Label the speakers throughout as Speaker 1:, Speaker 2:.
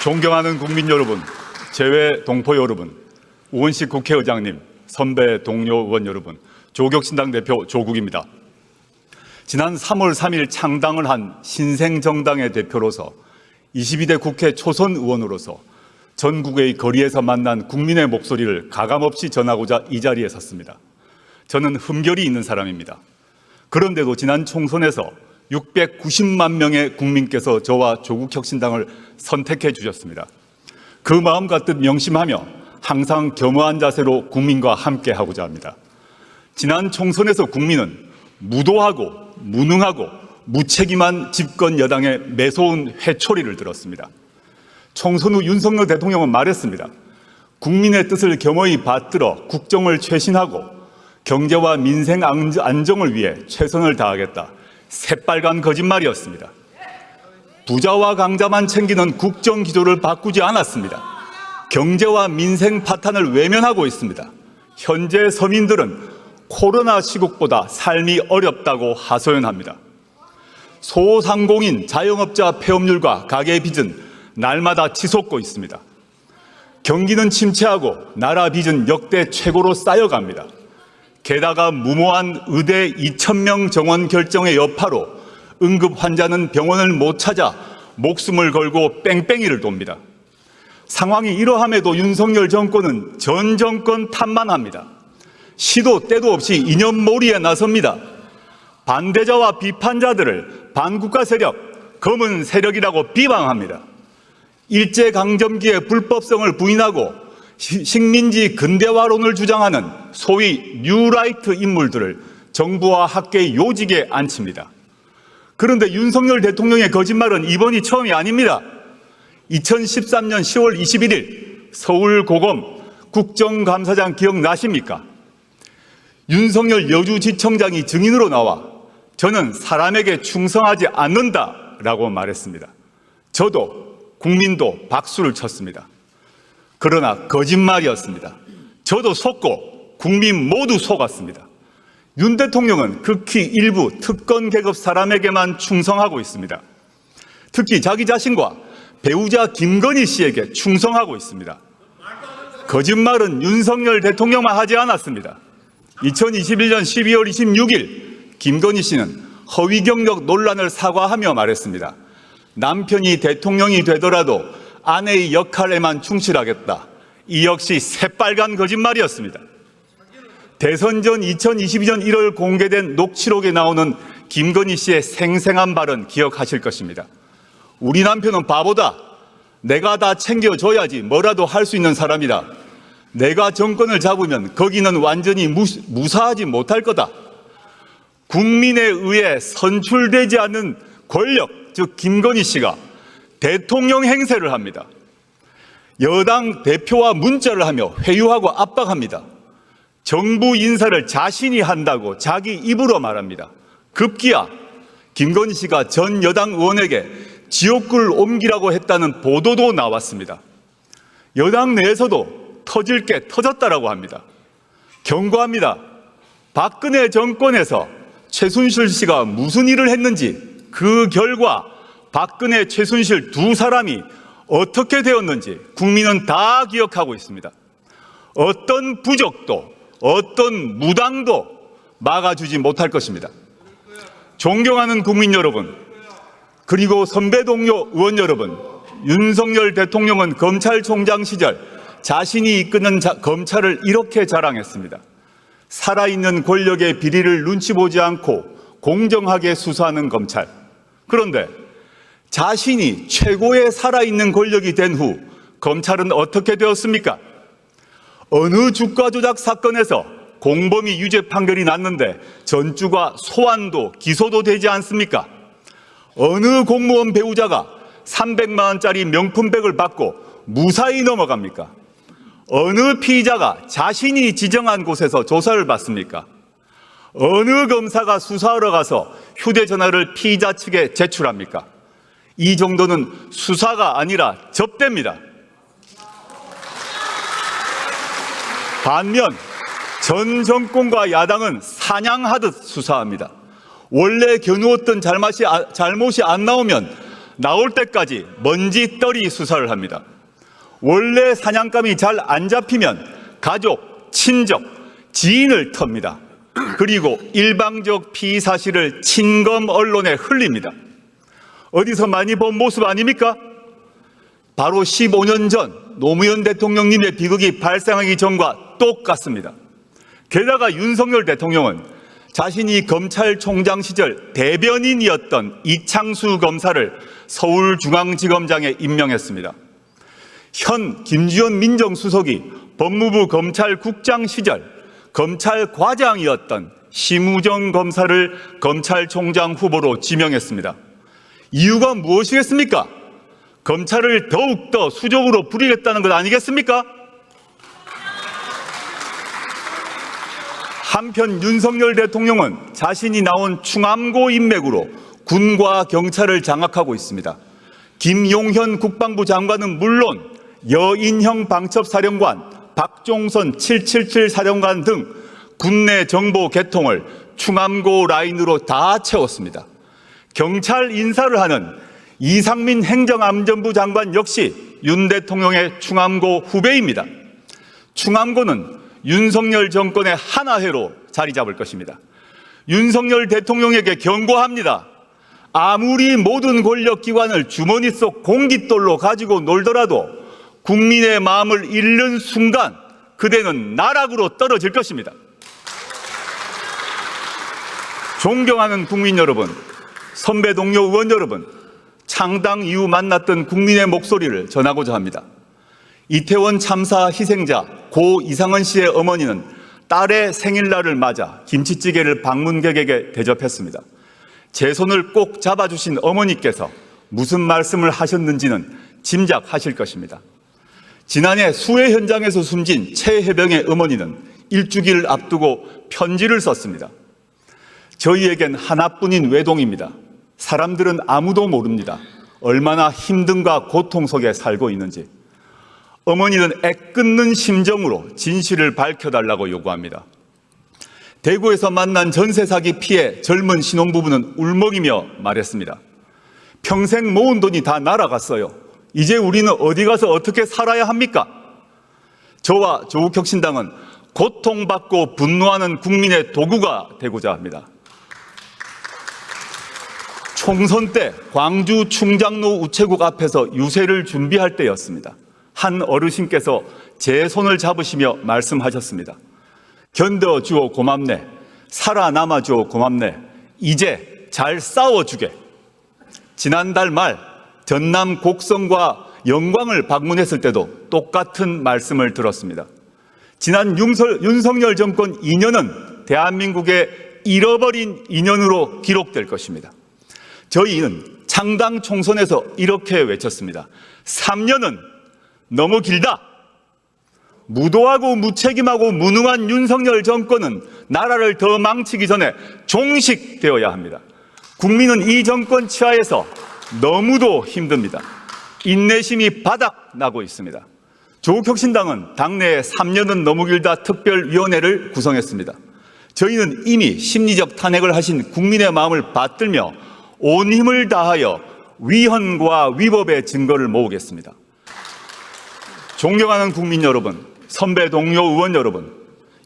Speaker 1: 존경하는 국민 여러분, 재외 동포 여러분, 우원식 국회의장님, 선배 동료 의원 여러분, 조국신당 대표 조국입니다. 지난 3월 3일 창당을 한 신생정당의 대표로서 22대 국회 초선 의원으로서 전국의 거리에서 만난 국민의 목소리를 가감없이 전하고자 이 자리에 섰습니다. 저는 흠결이 있는 사람입니다. 그런데도 지난 총선에서 690만 명의 국민께서 저와 조국혁신당을 선택해 주셨습니다. 그 마음 가득 명심하며 항상 겸허한 자세로 국민과 함께 하고자 합니다. 지난 총선에서 국민은 무도하고 무능하고 무책임한 집권 여당의 매서운 회초리를 들었습니다. 총선 후 윤석열 대통령은 말했습니다. 국민의 뜻을 겸허히 받들어 국정을 쇄신하고 경제와 민생 안정을 위해 최선을 다하겠다. 새빨간 거짓말이었습니다. 부자와 강자만 챙기는 국정 기조를 바꾸지 않았습니다. 경제와 민생 파탄을 외면하고 있습니다. 현재 서민들은 코로나 시국보다 삶이 어렵다고 하소연합니다. 소상공인, 자영업자 폐업률과 가계 빚은 날마다 치솟고 있습니다. 경기는 침체하고 나라 빚은 역대 최고로 쌓여갑니다. 게다가 무모한 의대 2,000명 정원 결정의 여파로 응급 환자는 병원을 못 찾아 목숨을 걸고 뺑뺑이를 돕니다. 상황이 이러함에도 윤석열 정권은 전 정권 탓만 합니다. 시도 때도 없이 이념몰이에 나섭니다. 반대자와 비판자들을 반국가 세력, 검은 세력이라고 비방합니다. 일제강점기의 불법성을 부인하고 식민지 근대화론을 주장하는 소위 뉴라이트 인물들을 정부와 학계의 요직에 앉힙니다. 그런데 윤석열 대통령의 거짓말은 이번이 처음이 아닙니다. 2013년 10월 21일 서울고검 국정감사장 기억나십니까? 윤석열 여주지청장이 증인으로 나와 저는 사람에게 충성하지 않는다라고 말했습니다. 저도 국민도 박수를 쳤습니다. 그러나 거짓말이었습니다. 저도 속고 국민 모두 속았습니다. 윤 대통령은 극히 일부 특권 계급 사람에게만 충성하고 있습니다. 특히 자기 자신과 배우자 김건희 씨에게 충성하고 있습니다. 거짓말은 윤석열 대통령만 하지 않았습니다. 2021년 12월 26일 김건희 씨는 허위 경력 논란을 사과하며 말했습니다. 남편이 대통령이 되더라도 아내의 역할에만 충실하겠다. 이 역시 새빨간 거짓말이었습니다. 대선 전 2022년 1월 공개된 녹취록에 나오는 김건희 씨의 생생한 발언 기억하실 것입니다. 우리 남편은 바보다. 내가 다 챙겨줘야지 뭐라도 할 수 있는 사람이다. 내가 정권을 잡으면 거기는 완전히 무사하지 못할 거다. 국민에 의해 선출되지 않는 권력, 즉 김건희 씨가 대통령 행세를 합니다. 여당 대표와 문자를 하며 회유하고 압박합니다. 정부 인사를 자신이 한다고 자기 입으로 말합니다. 급기야 김건희 씨가 전 여당 의원에게 지옥을 옮기라고 했다는 보도도 나왔습니다. 여당 내에서도 터질 게 터졌다라고 합니다. 경고합니다. 박근혜 정권에서 최순실 씨가 무슨 일을 했는지 그 결과 박근혜, 최순실 두 사람이 어떻게 되었는지 국민은 다 기억하고 있습니다. 어떤 부적도 어떤 무당도 막아주지 못할 것입니다. 존경하는 국민 여러분, 그리고 선배 동료 의원 여러분, 윤석열 대통령은 검찰총장 시절 자신이 이끄는 검찰을 이렇게 자랑했습니다. 살아있는 권력의 비리를 눈치 보지 않고 공정하게 수사하는 검찰. 그런데 자신이 최고의 살아있는 권력이 된 후 검찰은 어떻게 되었습니까? 어느 주가 조작 사건에서 공범이 유죄 판결이 났는데 전주가 소환도 기소도 되지 않습니까? 어느 공무원 배우자가 300만 원짜리 명품백을 받고 무사히 넘어갑니까? 어느 피의자가 자신이 지정한 곳에서 조사를 받습니까? 어느 검사가 수사하러 가서 휴대전화를 피의자 측에 제출합니까? 이 정도는 수사가 아니라 접대입니다. 반면 전 정권과 야당은 사냥하듯 수사합니다. 원래 겨누었던 잘못이 안 나오면 나올 때까지 먼지떨이 수사를 합니다. 원래 사냥감이 잘 안 잡히면 가족, 친족, 지인을 텁니다. 그리고 일방적 피의 사실을 친검 언론에 흘립니다. 어디서 많이 본 모습 아닙니까? 바로 15년 전 노무현 대통령님의 비극이 발생하기 전과 똑같습니다. 게다가 윤석열 대통령은 자신이 검찰총장 시절 대변인이었던 이창수 검사를 서울중앙지검장에 임명했습니다. 현 김주현 민정수석이 법무부 검찰국장 시절 검찰과장이었던 심우정 검사를 검찰총장 후보로 지명했습니다. 이유가 무엇이겠습니까? 검찰을 더욱더 수적으로 부리겠다는 것 아니겠습니까? 한편 윤석열 대통령은 자신이 나온 충암고 인맥으로 군과 경찰을 장악하고 있습니다. 김용현 국방부 장관은 물론 여인형 방첩사령관, 박종선 777 사령관 등 군내 정보 개통을 충암고 라인으로 다 채웠습니다. 경찰 인사를 하는 이상민 행정안전부 장관 역시 윤 대통령의 충암고 후배입니다. 충암고는 윤석열 정권의 하나회로 자리 잡을 것입니다. 윤석열 대통령에게 경고합니다. 아무리 모든 권력기관을 주머니 속 공깃돌로 가지고 놀더라도 국민의 마음을 잃는 순간 그대는 나락으로 떨어질 것입니다. 존경하는 국민 여러분, 선배 동료 의원 여러분, 창당 이후 만났던 국민의 목소리를 전하고자 합니다. 이태원 참사 희생자 고 이상은 씨의 어머니는 딸의 생일날을 맞아 김치찌개를 방문객에게 대접했습니다. 제 손을 꼭 잡아주신 어머니께서 무슨 말씀을 하셨는지는 짐작하실 것입니다. 지난해 수해 현장에서 숨진 최혜병의 어머니는 일주기를 앞두고 편지를 썼습니다. 저희에겐 하나뿐인 외동입니다. 사람들은 아무도 모릅니다. 얼마나 힘든가 고통 속에 살고 있는지. 어머니는 애끓는 심정으로 진실을 밝혀달라고 요구합니다. 대구에서 만난 전세 사기 피해 젊은 신혼부부는 울먹이며 말했습니다. 평생 모은 돈이 다 날아갔어요. 이제 우리는 어디 가서 어떻게 살아야 합니까? 저와 조국혁신당은 고통받고 분노하는 국민의 도구가 되고자 합니다. 총선 때 광주 충장로 우체국 앞에서 유세를 준비할 때였습니다. 한 어르신께서 제 손을 잡으시며 말씀하셨습니다. 견뎌주어 고맙네. 살아남아주어 고맙네. 이제 잘 싸워주게. 지난달 말 전남 곡성과 영광을 방문했을 때도 똑같은 말씀을 들었습니다. 지난 윤석열 정권 2년은 대한민국의 잃어버린 2년으로 기록될 것입니다. 저희는 창당 총선에서 이렇게 외쳤습니다. 3년은 너무 길다. 무도하고 무책임하고 무능한 윤석열 정권은 나라를 더 망치기 전에 종식되어야 합니다. 국민은 이 정권 치하에서 너무도 힘듭니다. 인내심이 바닥나고 있습니다. 조국혁신당은 당내에 3년은 너무 길다 특별위원회를 구성했습니다. 저희는 이미 심리적 탄핵을 하신 국민의 마음을 받들며 온 힘을 다하여 위헌과 위법의 증거를 모으겠습니다. 존경하는 국민 여러분, 선배 동료 의원 여러분,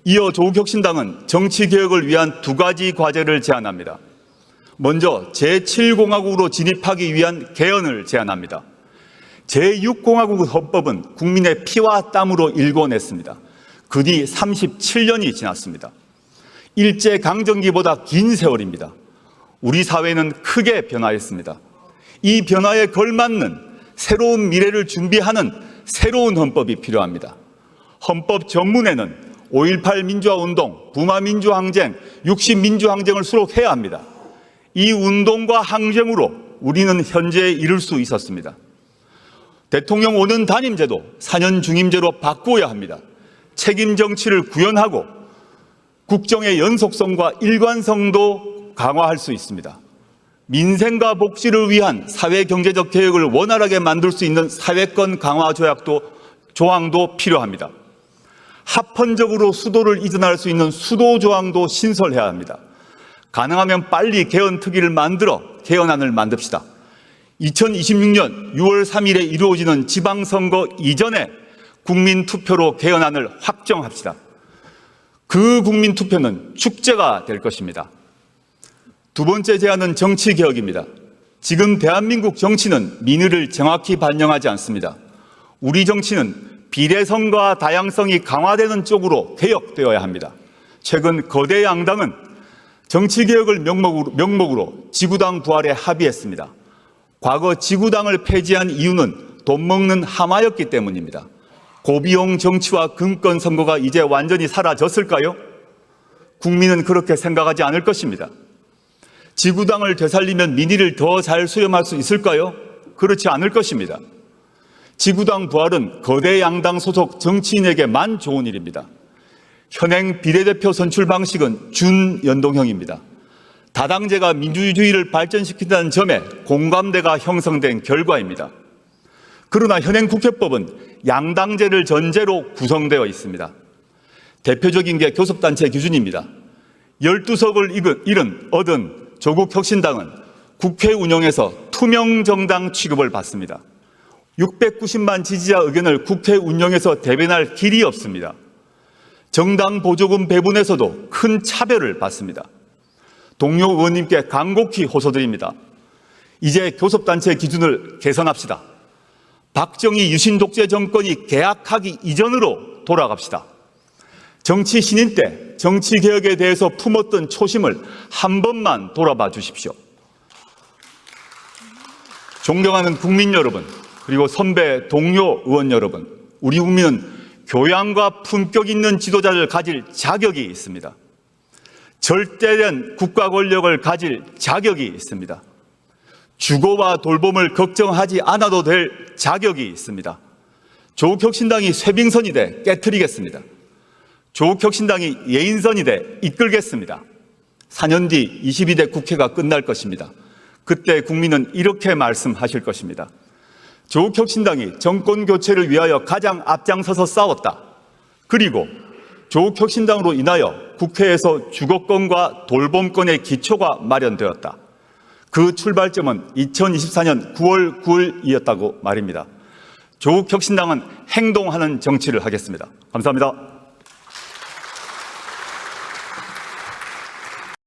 Speaker 1: 이어 조국혁신당은 정치개혁을 위한 두 가지 과제를 제안합니다. 먼저 제7공화국으로 진입하기 위한 개헌을 제안합니다. 제6공화국 헌법은 국민의 피와 땀으로 일궈냈습니다. 그 뒤 37년이 지났습니다. 일제강점기보다 긴 세월입니다. 우리 사회는 크게 변화했습니다. 이 변화에 걸맞는 새로운 미래를 준비하는 새로운 헌법이 필요합니다. 헌법 전문에는 5.18 민주화운동, 부마민주항쟁, 60민주항쟁을 수록해야 합니다. 이 운동과 항쟁으로 우리는 현재에 이를 수 있었습니다. 대통령 5년 단임제도 4년 중임제로 바꾸어야 합니다. 책임 정치를 구현하고 국정의 연속성과 일관성도 강화할 수 있습니다. 민생과 복지를 위한 사회경제적 개혁을 원활하게 만들 수 있는 사회권 강화 조항도 필요합니다. 합헌적으로 수도를 이전할 수 있는 수도 조항도 신설해야 합니다. 가능하면 빨리 개헌특위를 만들어 개헌안을 만듭시다. 2026년 6월 3일에 이루어지는 지방선거 이전에 국민투표로 개헌안을 확정합시다. 그 국민투표는 축제가 될 것입니다. 두 번째 제안은 정치개혁입니다. 지금 대한민국 정치는 민의를 정확히 반영하지 않습니다. 우리 정치는 비례성과 다양성이 강화되는 쪽으로 개혁되어야 합니다. 최근 거대 양당은 정치개혁을 명목으로 지구당 부활에 합의했습니다. 과거 지구당을 폐지한 이유는 돈 먹는 하마였기 때문입니다. 고비용 정치와 금권 선거가 이제 완전히 사라졌을까요? 국민은 그렇게 생각하지 않을 것입니다. 지구당을 되살리면 민의를 더 잘 수렴할 수 있을까요? 그렇지 않을 것입니다. 지구당 부활은 거대 양당 소속 정치인에게만 좋은 일입니다. 현행 비례대표 선출 방식은 준연동형입니다. 다당제가 민주주의를 발전시킨다는 점에 공감대가 형성된 결과입니다. 그러나 현행 국회법은 양당제를 전제로 구성되어 있습니다. 대표적인 게 교섭단체 기준입니다. 12석을 얻은 조국혁신당은 국회 운영에서 투명정당 취급을 받습니다. 690만 지지자 의견을 국회 운영에서 대변할 길이 없습니다. 정당 보조금 배분에서도 큰 차별을 받습니다. 동료 의원님께 간곡히 호소드립니다. 이제 교섭단체 기준을 개선합시다. 박정희 유신 독재 정권이 개학하기 이전으로 돌아갑시다. 정치 신인 때 정치개혁에 대해서 품었던 초심을 한 번만 돌아봐 주십시오. 존경하는 국민 여러분, 그리고 선배 동료 의원 여러분, 우리 국민은 교양과 품격 있는 지도자를 가질 자격이 있습니다. 절대된 국가 권력을 가질 자격이 있습니다. 주거와 돌봄을 걱정하지 않아도 될 자격이 있습니다. 조국혁신당이 쇄빙선이 돼 깨트리겠습니다. 조국혁신당이 예인선이 돼 이끌겠습니다. 4년 뒤 22대 국회가 끝날 것입니다. 그때 국민은 이렇게 말씀하실 것입니다. 조국혁신당이 정권교체를 위하여 가장 앞장서서 싸웠다. 그리고 조국혁신당으로 인하여 국회에서 주거권과 돌봄권의 기초가 마련되었다. 그 출발점은 2024년 9월 9일이었다고 말입니다. 조국혁신당은 행동하는 정치를 하겠습니다. 감사합니다.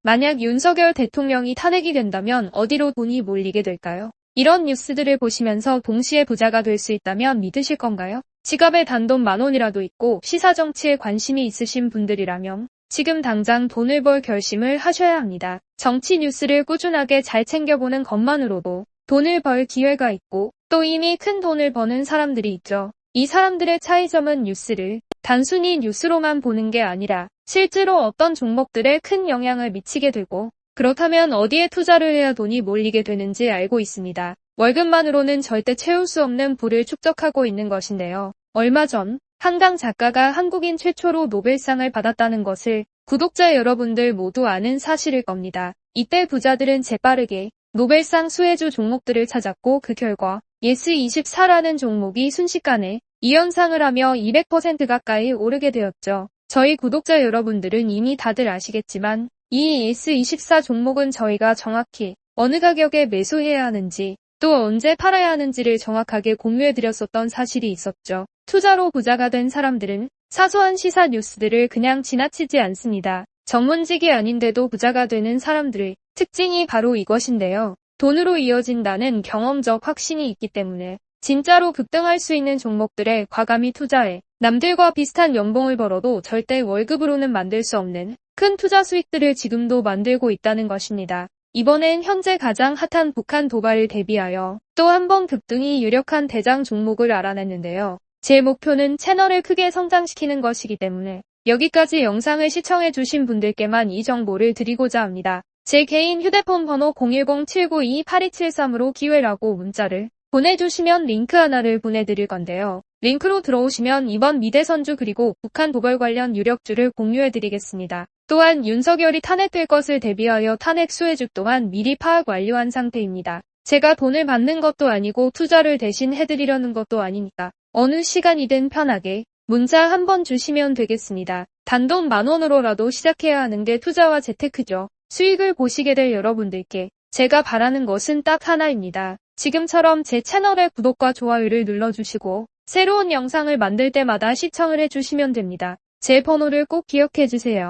Speaker 2: 만약 윤석열 대통령이 탄핵이 된다면 어디로 돈이 몰리게 될까요? 이런 뉴스들을 보시면서 동시에 부자가 될 수 있다면 믿으실 건가요? 지갑에 단돈 10,000원이라도 있고 시사정치에 관심이 있으신 분들이라면 지금 당장 돈을 벌 결심을 하셔야 합니다. 정치 뉴스를 꾸준하게 잘 챙겨보는 것만으로도 돈을 벌 기회가 있고 또 이미 큰 돈을 버는 사람들이 있죠. 이 사람들의 차이점은 뉴스를 단순히 뉴스로만 보는 게 아니라 실제로 어떤 종목들에 큰 영향을 미치게 되고 그렇다면 어디에 투자를 해야 돈이 몰리게 되는지 알고 있습니다. 월급만으로는 절대 채울 수 없는 부를 축적하고 있는 것인데요. 얼마 전 한강 작가가 한국인 최초로 노벨상을 받았다는 것을 구독자 여러분들 모두 아는 사실일 겁니다. 이때 부자들은 재빠르게 노벨상 수혜주 종목들을 찾았고 그 결과 예스24라는 종목이 순식간에 2연상을 하며 200% 가까이 오르게 되었죠. 저희 구독자 여러분들은 이미 다들 아시겠지만 이 예스24 종목은 저희가 정확히 어느 가격에 매수해야 하는지 또 언제 팔아야 하는지를 정확하게 공유해드렸었던 사실이 있었죠. 투자로 부자가 된 사람들은 사소한 시사 뉴스들을 그냥 지나치지 않습니다. 전문직이 아닌데도 부자가 되는 사람들의 특징이 바로 이것인데요. 돈으로 이어진다는 경험적 확신이 있기 때문에 진짜로 급등할 수 있는 종목들에 과감히 투자해 남들과 비슷한 연봉을 벌어도 절대 월급으로는 만들 수 없는 큰 투자 수익들을 지금도 만들고 있다는 것입니다. 이번엔 현재 가장 핫한 북한 도발을 대비하여 또 한 번 급등이 유력한 대장 종목을 알아냈는데요. 제 목표는 채널을 크게 성장시키는 것이기 때문에 여기까지 영상을 시청해주신 분들께만 이 정보를 드리고자 합니다. 제 개인 휴대폰 번호 010-792-8273으로 기회라고 문자를 보내주시면 링크 하나를 보내드릴 건데요. 링크로 들어오시면 이번 미대선주 그리고 북한 도발 관련 유력주를 공유해드리겠습니다. 또한 윤석열이 탄핵될 것을 대비하여 탄핵 수혜주 또한 미리 파악 완료한 상태입니다. 제가 돈을 받는 것도 아니고 투자를 대신 해드리려는 것도 아니니까 어느 시간이든 편하게 문자 한번 주시면 되겠습니다. 단돈 10,000원으로라도 시작해야 하는 게 투자와 재테크죠. 수익을 보시게 될 여러분들께 제가 바라는 것은 딱 하나입니다. 지금처럼 제 채널의 구독과 좋아요를 눌러주시고 새로운 영상을 만들 때마다 시청을 해주시면 됩니다. 제 번호를 꼭 기억해주세요.